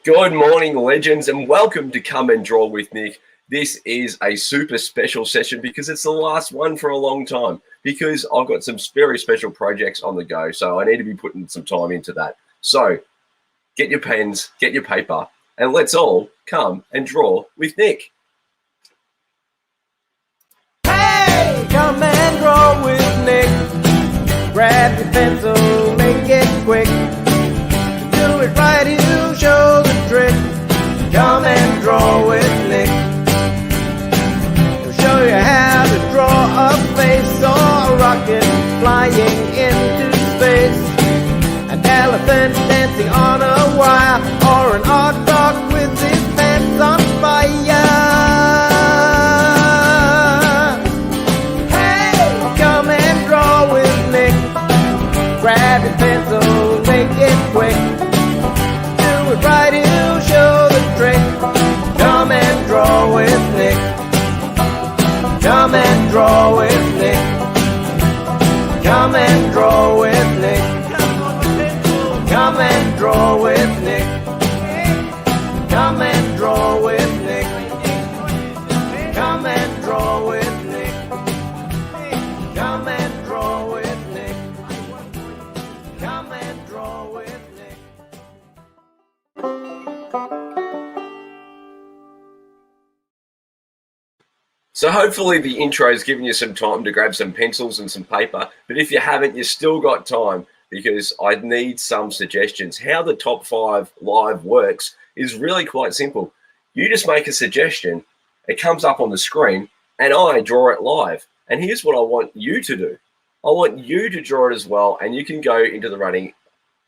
Good morning, legends, and welcome to Come and Draw with Nick. This is a super special session because it's the last one for a long time because I've got some very special projects on the go, so I need to be putting some time into that. So get your pens, get your paper, and let's all come and draw with Nick. Hey, come and draw with Nick. Grab your pencil, make it quick. Do it right, he'll show the trick. Come and draw with Nick. He'll show you how to draw a face or a rocket flying into space. An elephant dancing on a wire, or an odd dog with his pants on fire. Hey, come and draw with Nick. Grab your pencil, make it quick. Do it right, he'll show the trick. Come and draw with Nick. Come and draw with Nick. Come and draw with Nick. Come and draw with Nick. Come and draw with Nick. Come and draw with Nick. Come and draw with Nick. Come and draw with Nick. So hopefully the intro has given you some time to grab some pencils and some paper, but if you haven't, you've still got time because I need some suggestions. How the top 5 live works is really quite simple. You just make a suggestion, it comes up on the screen, and I draw it live. And here's what I want you to do. I want you to draw it as well, and you can go into the running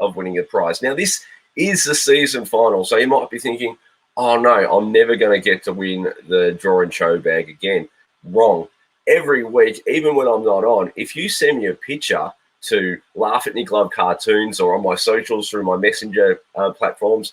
of winning a prize. Now, this is the season final, so you might be thinking, oh no, I'm never going to get to win the draw and show bag again. Wrong. Every week, even when I'm not on, if you send me a picture to Laugh at Nick Love Cartoons or on my socials through my messenger platforms,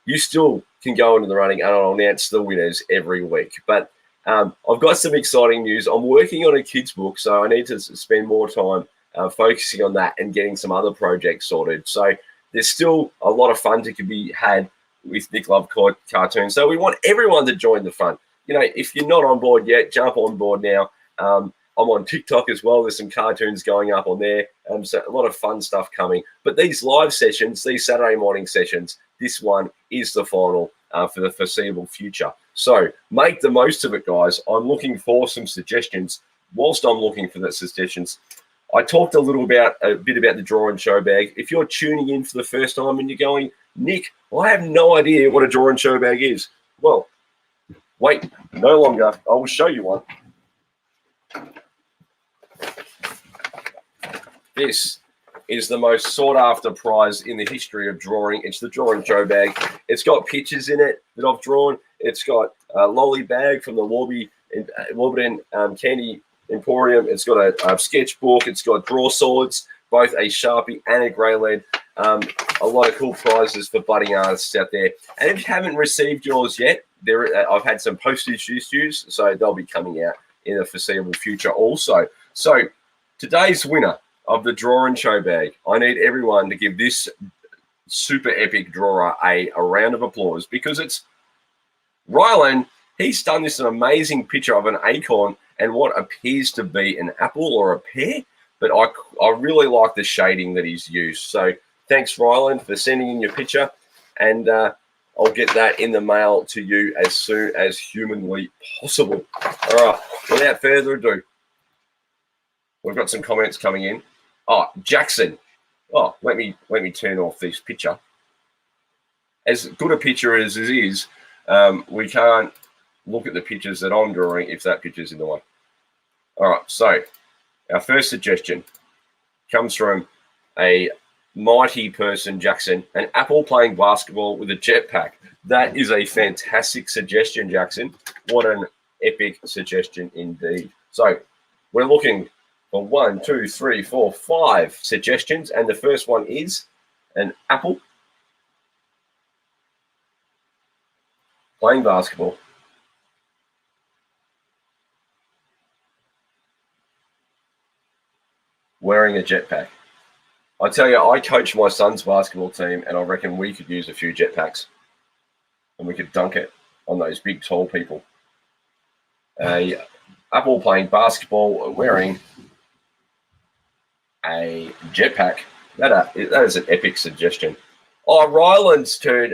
you still can go into the running and I'll announce the winners every week. But I've got some exciting news. I'm working on a kids book, so I need to spend more time focusing on that and getting some other projects sorted. So there's still a lot of fun to be had with Nick Love Cartoons. So we want everyone to join the fun. You know, if you're not on board yet, jump on board now. I'm on TikTok as well. There's some cartoons going up on there. So a lot of fun stuff coming. But these live sessions, these Saturday morning sessions, this one is the final for the foreseeable future. So make the most of it, guys. I'm looking for some suggestions. Whilst I'm looking for the suggestions, I talked a bit about the draw and show bag. If you're tuning in for the first time and you're going, Nick, I have no idea what a draw and show bag is. Well, wait, no longer. I will show you one. This is the most sought after prize in the history of drawing. It's the draw and show bag. It's got pictures in it that I've drawn. It's got a lolly bag from the Warburton Candy Emporium. It's got a sketchbook. It's got draw swords, both a Sharpie and a grey lead. A lot of cool prizes for budding artists out there. And if you haven't received yours yet, I've had some postage issues, so they'll be coming out in the foreseeable future also. So today's winner of the draw and show bag, I need everyone to give this super epic drawer a round of applause because it's Rylan. He's done this an amazing picture of an acorn and what appears to be an apple or a pear, but I really like the shading that he's used. So thanks, Rylan, for sending in your picture, and I'll get that in the mail to you as soon as humanly possible. All right, without further ado, we've got some comments coming in. Oh, Jackson. Oh, let me turn off this picture. As good a picture as it is, we can't look at the pictures that I'm drawing if that picture's in the way. All right, so our first suggestion comes from a mighty person, Jackson, an apple playing basketball with a jetpack. That is a fantastic suggestion, Jackson. What an epic suggestion indeed. So we're looking for 1, 2, 3, 4, 5 suggestions, and the first one is an apple playing basketball wearing a jetpack. I tell you, I coach my son's basketball team, and I reckon we could use a few jetpacks. and we could dunk it on those big, tall people. A apple playing basketball wearing a jetpack. That is an epic suggestion. Oh, Ryland's tuned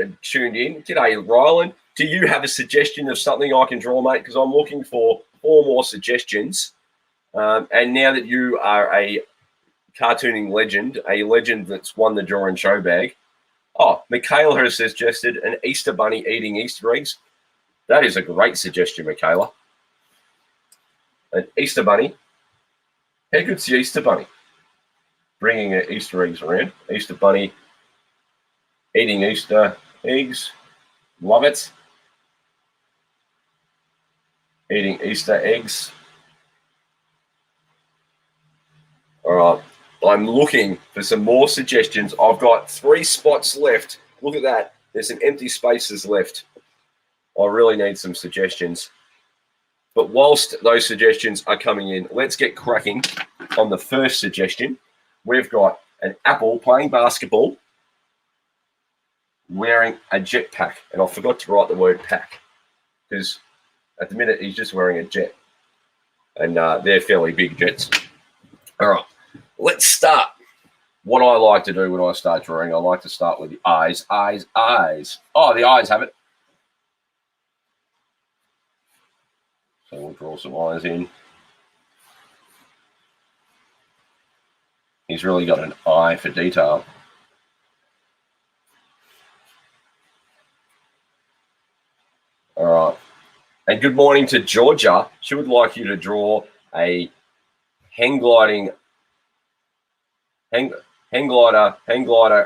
in. G'day, Ryland. Do you have a suggestion of something I can draw, mate? Because I'm looking for 4 more suggestions. And now that you are a cartooning legend, a legend that's won the Draw and Show bag. Oh, Michaela has suggested an Easter bunny eating Easter eggs. That is a great suggestion, Michaela. An Easter bunny. How good's the Easter bunny? Bringing Easter eggs around. Easter bunny eating Easter eggs. Love it. Eating Easter eggs. All right. I'm looking for some more suggestions. I've got 3 spots left. Look at that. There's some empty spaces left. I really need some suggestions. But whilst those suggestions are coming in, let's get cracking on the first suggestion. We've got an apple playing basketball wearing a jetpack. And I forgot to write the word pack because at the minute he's just wearing a jet. And they're fairly big jets. All right. Let's start. What I like to do when I start drawing, I like to start with the eyes, eyes, eyes. Oh, the eyes have it. So we'll draw some eyes in. He's really got an eye for detail. All right. And good morning to Georgia. She would like you to draw a hang glider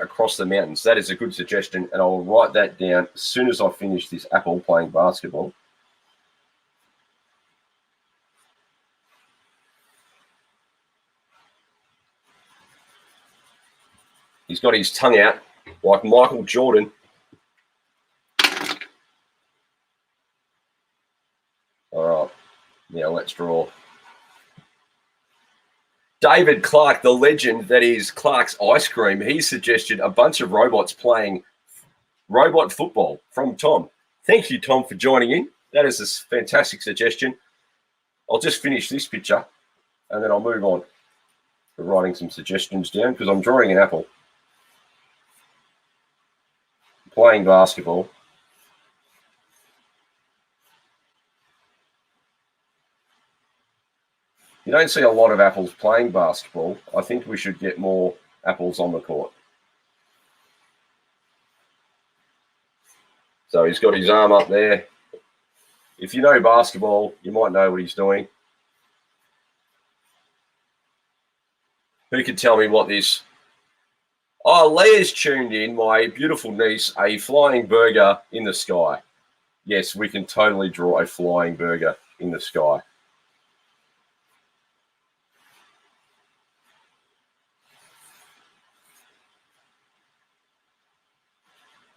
across the mountains. That is a good suggestion, and I'll write that down as soon as I finish this apple playing basketball. He's got his tongue out like Michael Jordan. All right, now let's draw. David Clark, the legend that is Clark's Ice Cream, he suggested a bunch of robots playing robot football from Tom. Thank you, Tom, for joining in. That is a fantastic suggestion. I'll just finish this picture and then I'll move on to writing some suggestions down because I'm drawing an apple. Playing basketball. You don't see a lot of apples playing basketball. I think we should get more apples on the court. So he's got his arm up there. If you know basketball, you might know what he's doing. Who can tell me what this? Oh, Leah's tuned in, my beautiful niece, a flying burger in the sky. Yes, we can totally draw a flying burger in the sky.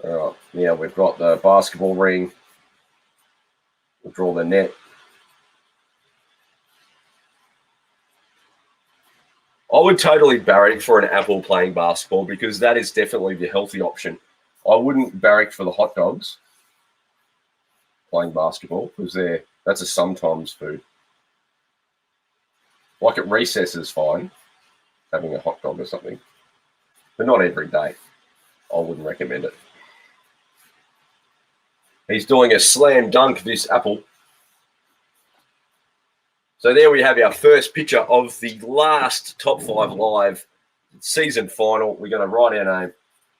All right, now we've got the basketball ring. We'll draw the net. I would totally barrack for an apple playing basketball because that is definitely the healthy option. I wouldn't barrack for the hot dogs playing basketball because that's a sometimes food. Like at recess is fine, having a hot dog or something, but not every day. I wouldn't recommend it. He's doing a slam dunk, this apple. So there we have our first picture of the last Top 5 Live season final. We're going to write our name.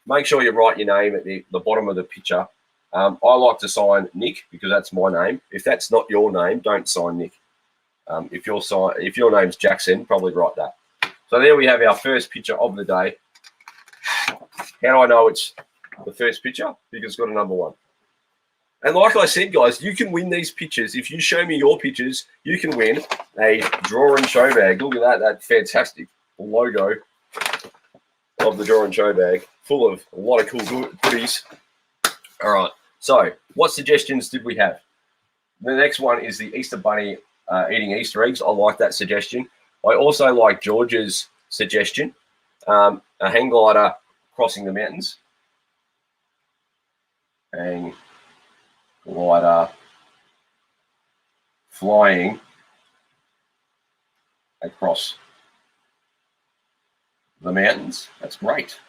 Make sure you write your name at the bottom of the picture. I like to sign Nick because that's my name. If that's not your name, don't sign Nick. If your name's Jackson, probably write that. So there we have our first picture of the day. How do I know it's the first picture? Because it's got a number 1. And like I said, guys, you can win these pictures. If you show me your pictures, you can win a Draw and Show bag. Look at that fantastic logo of the Draw and Show bag, full of a lot of cool goodies. All right, so what suggestions did we have? The next one is the Easter Bunny eating Easter eggs. I like that suggestion. I also like George's suggestion, a hang glider crossing the mountains. glider flying across the mountains. That's great.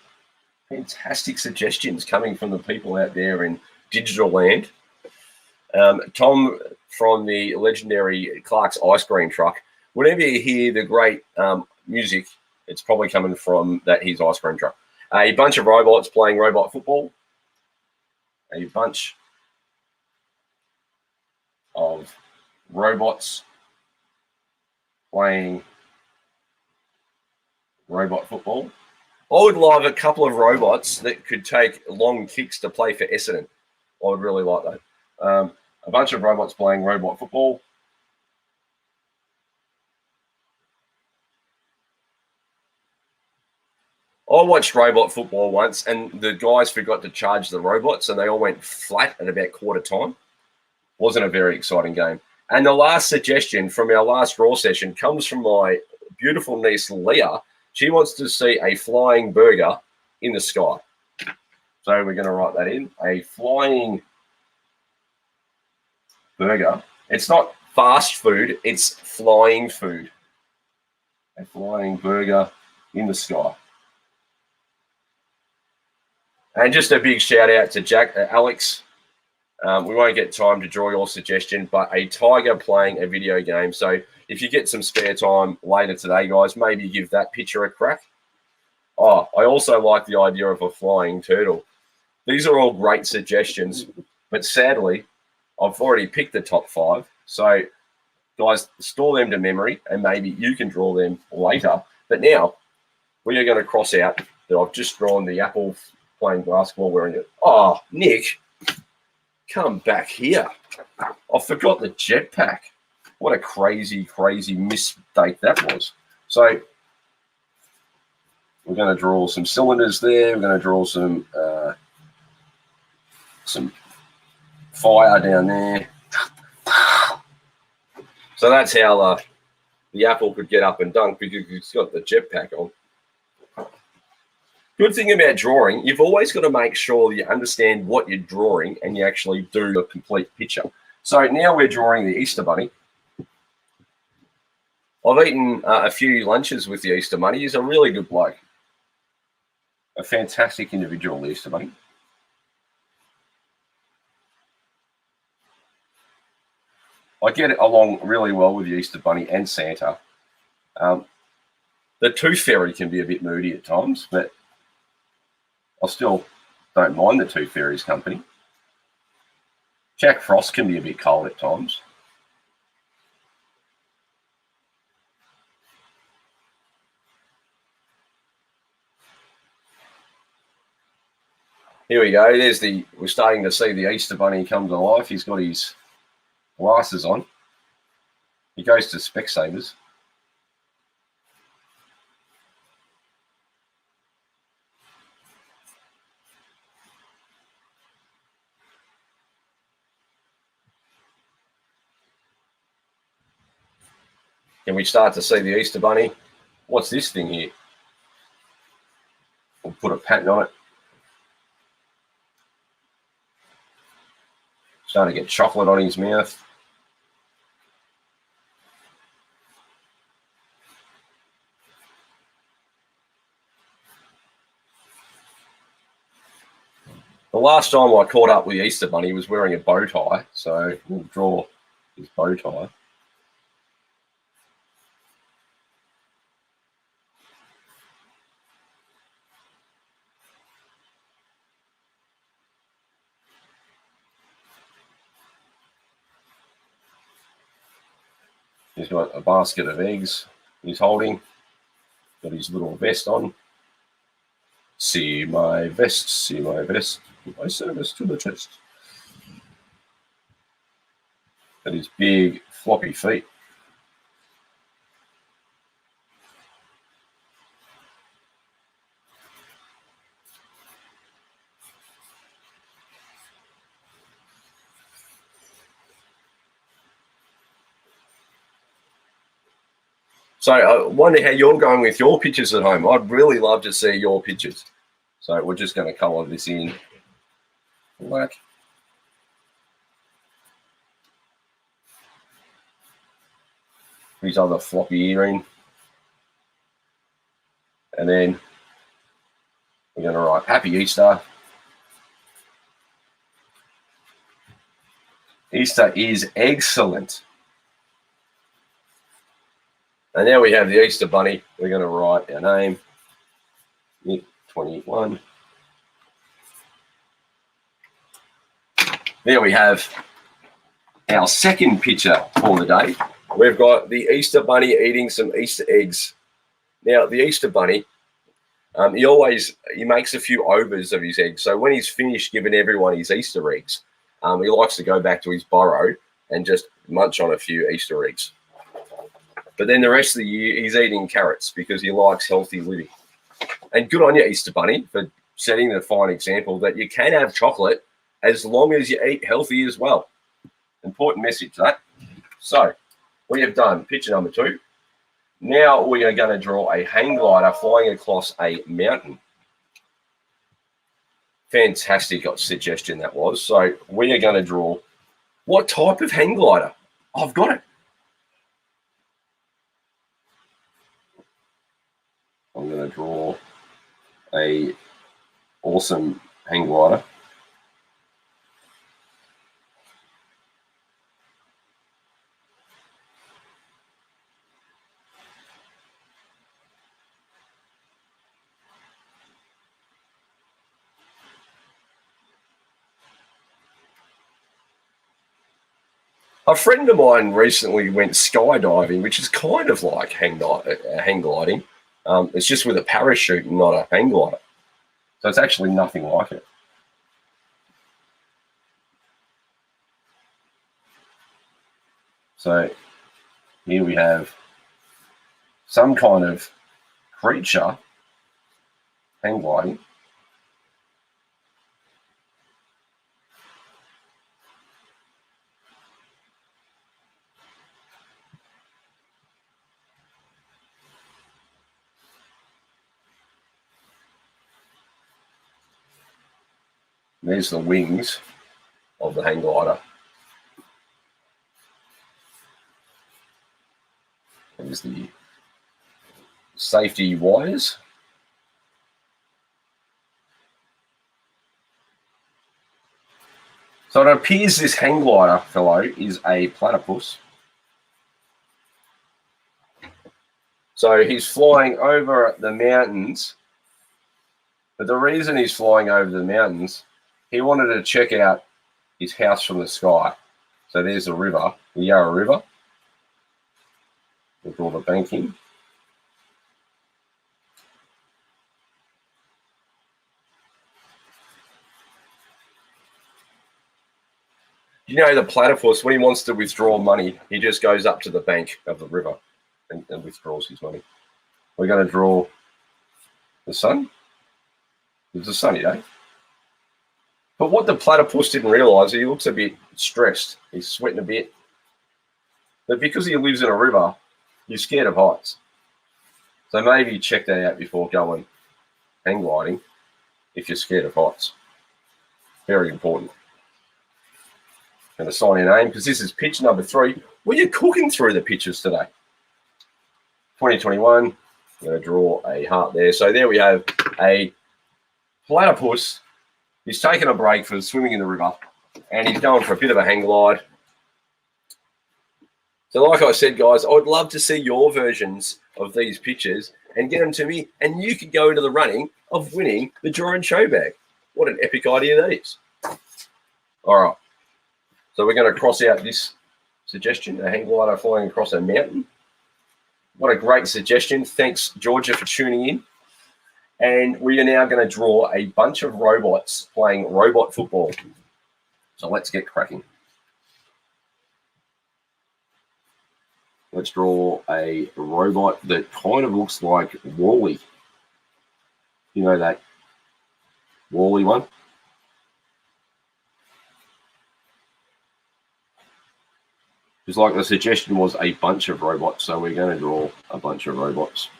Fantastic suggestions coming from the people out there in digital land. Tom from the legendary Clark's Ice Cream Truck. Whenever you hear the great music, it's probably coming from his ice cream truck. A bunch of robots playing robot football. A bunch of robots playing robot football. I would love a couple of robots that could take long kicks to play for Essendon. I would really like that. A bunch of robots playing robot football. I watched robot football once, and the guys forgot to charge the robots, and they all went flat at about quarter time. Wasn't a very exciting game. And the last suggestion from our last Raw session comes from my beautiful niece, Leah. She wants to see a flying burger in the sky. So we're going to write that in. A flying burger. It's not fast food, it's flying food. A flying burger in the sky. And just a big shout out to Alex. We won't get time to draw your suggestion, but a tiger playing a video game. So if you get some spare time later today, guys, maybe give that picture a crack. Oh, I also like the idea of a flying turtle. These are all great suggestions, but sadly, I've already picked the top 5. So, guys, store them to memory, and maybe you can draw them later. But now, we are going to cross out that I've just drawn the apple playing basketball wearing it. Oh, Nick, come back here. I forgot the jetpack. What a crazy, crazy mistake that was. So we're going to draw some cylinders there. We're going to draw some fire down there. So that's how the apple could get up and dunk, because it's got the jetpack on. Good thing about drawing, you've always got to make sure you understand what you're drawing and you actually do a complete picture. So now we're drawing the Easter Bunny. I've eaten a few lunches with the Easter Bunny. He's a really good bloke. A fantastic individual, the Easter Bunny. I get along really well with the Easter Bunny and Santa. The Tooth Fairy can be a bit moody at times, but I still don't mind the Tooth Fairy's company. Jack Frost can be a bit cold at times. Here we go. We're starting to see the Easter Bunny come to life. He's got his glasses on. He goes to Specsavers. Can we start to see the Easter Bunny? What's this thing here? We'll put a pattern on it. Starting to get chocolate on his mouth. The last time I caught up with the Easter Bunny, he was wearing a bow tie, so we'll draw his bow tie. He's got a basket of eggs he's holding. Got his little vest on. See my vest, see my vest. My service to the chest. Got his big floppy feet. So I wonder how you're going with your pictures at home. I'd really love to see your pictures. So we're just going to colour this in black. his other floppy earring. And then we're going to write Happy Easter. Easter is excellent. And now we have the Easter Bunny. We're going to write our name, Nick 21. There we have our second picture for the day. We've got the Easter Bunny eating some Easter eggs. Now, the Easter Bunny, he makes a few overs of his eggs. So when he's finished giving everyone his Easter eggs, he likes to go back to his burrow and just munch on a few Easter eggs. But then the rest of the year, he's eating carrots because he likes healthy living. And good on you, Easter Bunny, for setting the fine example that you can have chocolate as long as you eat healthy as well. Important message, that. So we have done picture number 2. Now we are going to draw a hang glider flying across a mountain. Fantastic suggestion that was. So we are going to draw what type of hang glider? I've got it. I'm going to draw a awesome hang glider. A friend of mine recently went skydiving, which is kind of like hang gliding. It's just with a parachute and not a hang glider. So it's actually nothing like it. So here we have some kind of creature hang gliding. There's the wings of the hang glider. There's the safety wires. So it appears this hang glider fellow is a platypus. So he's flying over the mountains. But the reason he's flying over the mountains, he wanted to check out his house from the sky. So there's the river, the Yarra River. We'll draw the banking. You know, the platypus, when he wants to withdraw money, he just goes up to the bank of the river and withdraws his money. We're going to draw the sun. It's a sunny day. But what the platypus didn't realise, he looks a bit stressed. He's sweating a bit. But because he lives in a river, he's scared of heights. So maybe check that out before going hang gliding if you're scared of heights. Very important. Going to sign your name because this is picture number 3. Well, you're cooking through the pictures today. 2021. I'm going to draw a heart there. So there we have a platypus. He's taking a break from swimming in the river and he's going for a bit of a hang glide. So like I said, guys, I would love to see your versions of these pictures and get them to me, and you could go into the running of winning the Draw and Show bag. What an epic idea that is. All right. So we're going to cross out this suggestion, a hang glider flying across a mountain. What a great suggestion. Thanks, Georgia, for tuning in. And we are now going to draw a bunch of robots playing robot football. So let's get cracking. Let's draw a robot that kind of looks like Wall-E. You know that Wall-E one? Just like the suggestion was a bunch of robots, so we're going to draw a bunch of robots.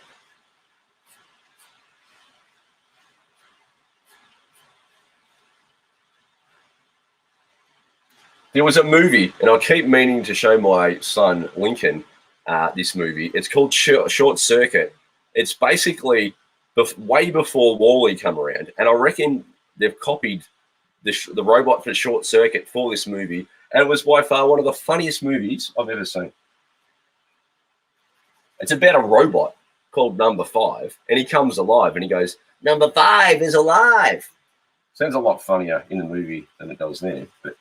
There was a movie, and I keep meaning to show my son Lincoln this movie. It's called Short Circuit. It's basically way before Wall-E come around, and I reckon they've copied the robot for Short Circuit for this movie, and it was by far one of the funniest movies I've ever seen. It's about a robot called Number 5, and he comes alive, and he goes, "Number 5 is alive." Sounds a lot funnier in the movie than it does there, but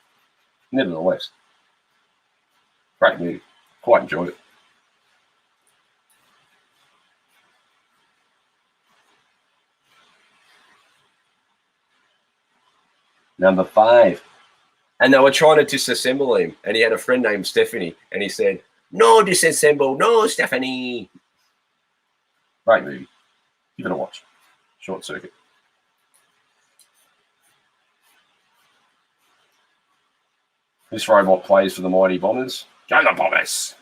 nevertheless, great movie. Quite enjoyed it. Number 5. And they were trying to disassemble him, and he had a friend named Stephanie, and he said, "No disassemble, no Stephanie." Great movie. Give it a watch. Short Circuit. This robot plays for the Mighty Bombers. Go the Bombers!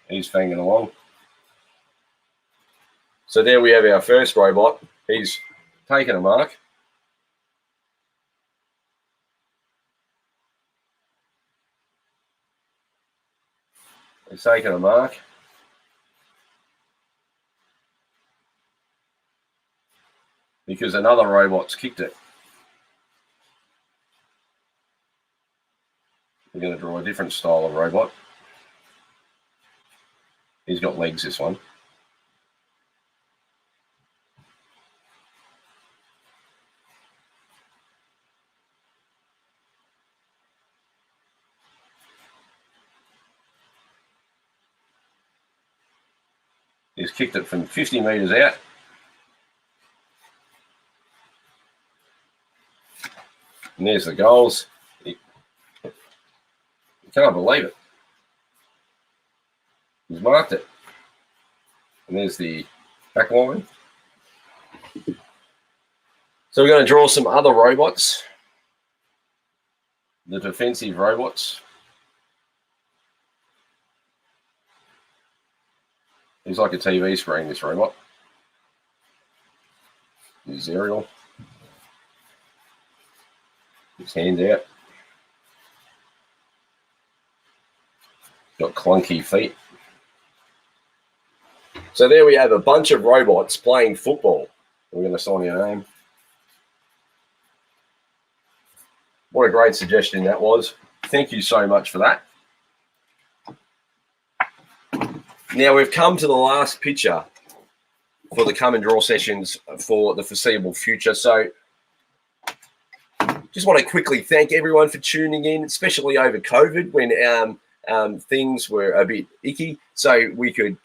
He's fanging along. So there we have our first robot. He's taken a mark. He's taken a mark. Because another robot's kicked it. We're going to draw a different style of robot. He's got legs, this one. He's kicked it from 50 metres out. And there's the goals. You can't believe it. He's marked it. And there's the back line. So we're going to draw some other robots. The defensive robots. He's like a TV screen, this robot. His aerial. His hands out. Got clunky feet. So there we have a bunch of robots playing football. We're going to sign your name. What a great suggestion that was. Thank you so much for that. Now we've come to the last picture for the come and draw sessions for the foreseeable future. So just want to quickly thank everyone for tuning in, especially over COVID when things were a bit icky. So we could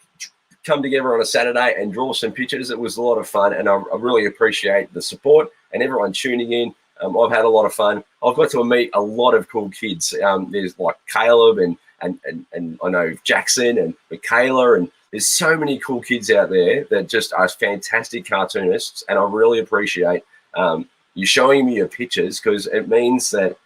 come together on a Saturday and draw some pictures. It was a lot of fun, and I really appreciate the support and everyone tuning in. I've had a lot of fun. I've got to meet a lot of cool kids. There's like Caleb and I know Jackson and Michaela, and there's so many cool kids out there that just are fantastic cartoonists, and I really appreciate you showing me your pictures, because it means that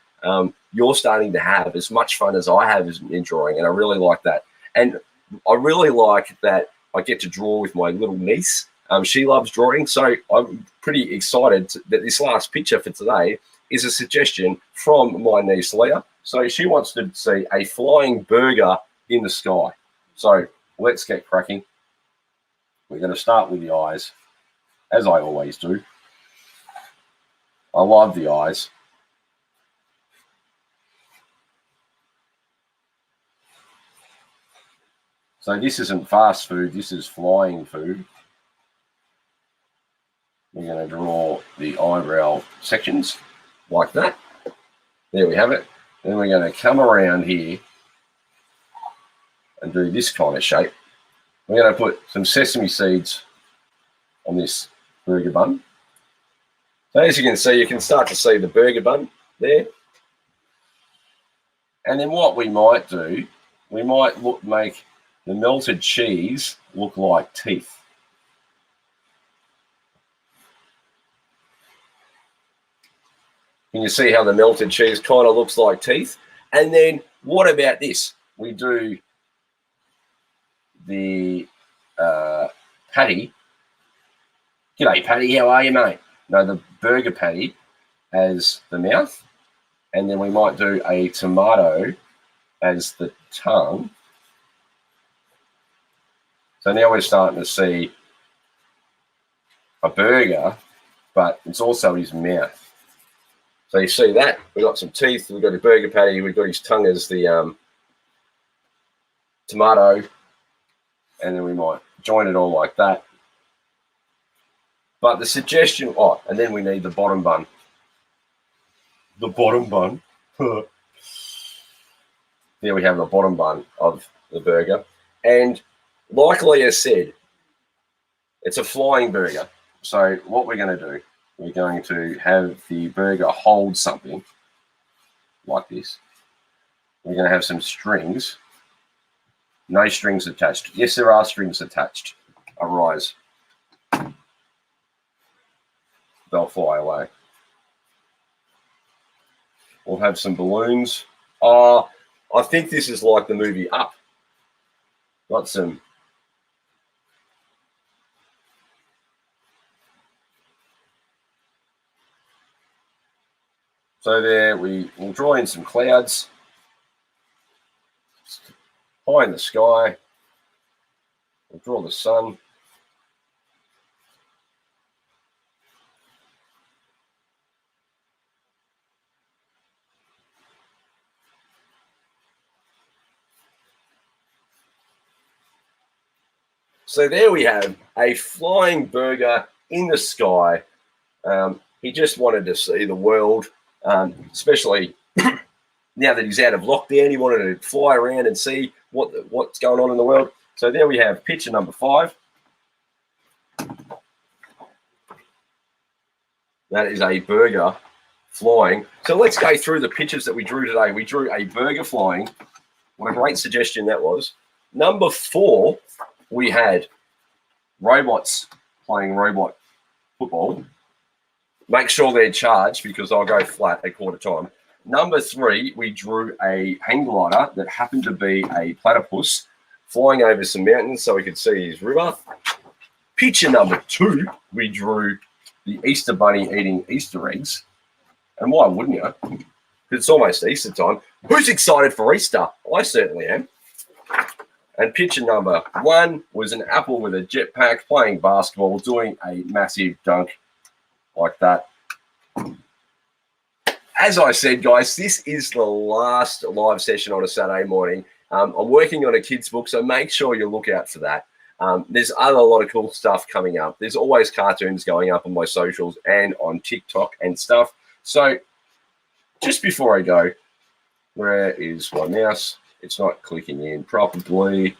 you're starting to have as much fun as I have in drawing, and I really like that. And I really like that I get to draw with my little niece. She loves drawing, so I'm pretty excited that this last picture for today is a suggestion from my niece Leah. So she wants to see a flying burger in the sky. So let's get cracking. We're going to start with the eyes, as I always do. I love the eyes. So this isn't fast food, this is flying food. We're going to draw the eyebrow sections like that. There we have it. Then we're going to come around here and do this kind of shape. We're going to put some sesame seeds on this burger bun. So as you can see, you can start to see the burger bun there. And then what we might do, we might make the melted cheese look like teeth. Can you see how the melted cheese kind of looks like teeth? And then what about this? We do the patty G'day, Paddy. How are you, mate? No, the burger patty as the mouth, and then we might do a tomato as the tongue. So now we're starting to see a burger, but it's also his mouth. So you see that? We've got some teeth, we've got a burger patty, we've got his tongue as the tomato, and then we might join it all like that. But the suggestion, and then we need the bottom bun. The bottom bun. There we have the bottom bun of the burger. And like Leah said, it's a flying burger. So what we're going to do, we're going to have the burger hold something like this. We're going to have some strings. No strings attached. Yes, there are strings attached. Arise. They'll fly away. We'll have some balloons. I think this is like the movie Up. Got some. So there, we will draw in some clouds. High in the sky. We'll draw the sun. So there we have a flying burger in the sky. He just wanted to see the world, especially now that he's out of lockdown. He wanted to fly around and see what's going on in the world. So there we have picture number 5. That is a burger flying. So let's go through the pictures that we drew today. We drew a burger flying. What a great suggestion that was. Number 4, we had robots playing robot football. Make sure they're charged because I'll go flat at quarter time. Number 3, we drew a hang glider that happened to be a platypus flying over some mountains so we could see his river. Picture number 2, we drew the Easter bunny eating Easter eggs. And why wouldn't you? Because it's almost Easter time. Who's excited for Easter? I certainly am. And picture number 1 was an apple with a jetpack playing basketball, doing a massive dunk like that. As I said, guys, this is the last live session on a Saturday morning. I'm working on a kids book, so make sure you look out for that. There's a lot of cool stuff coming up. There's always cartoons going up on my socials and on TikTok and stuff. So just before I go, where is my mouse? It's not clicking in properly.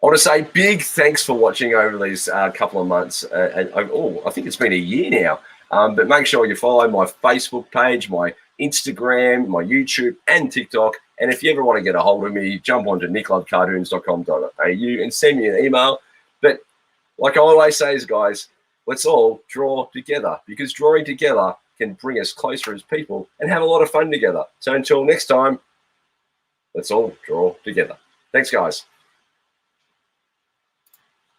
I want to say big thanks for watching over these couple of months. I think it's been a year now. But make sure you follow my Facebook page, my Instagram, my YouTube, and TikTok. And if you ever want to get a hold of me, jump onto nicklovecartoons.com.au and send me an email. But like I always say, guys, let's all draw together, because drawing together can bring us closer as people and have a lot of fun together. So until next time, let's all draw together. Thanks, guys.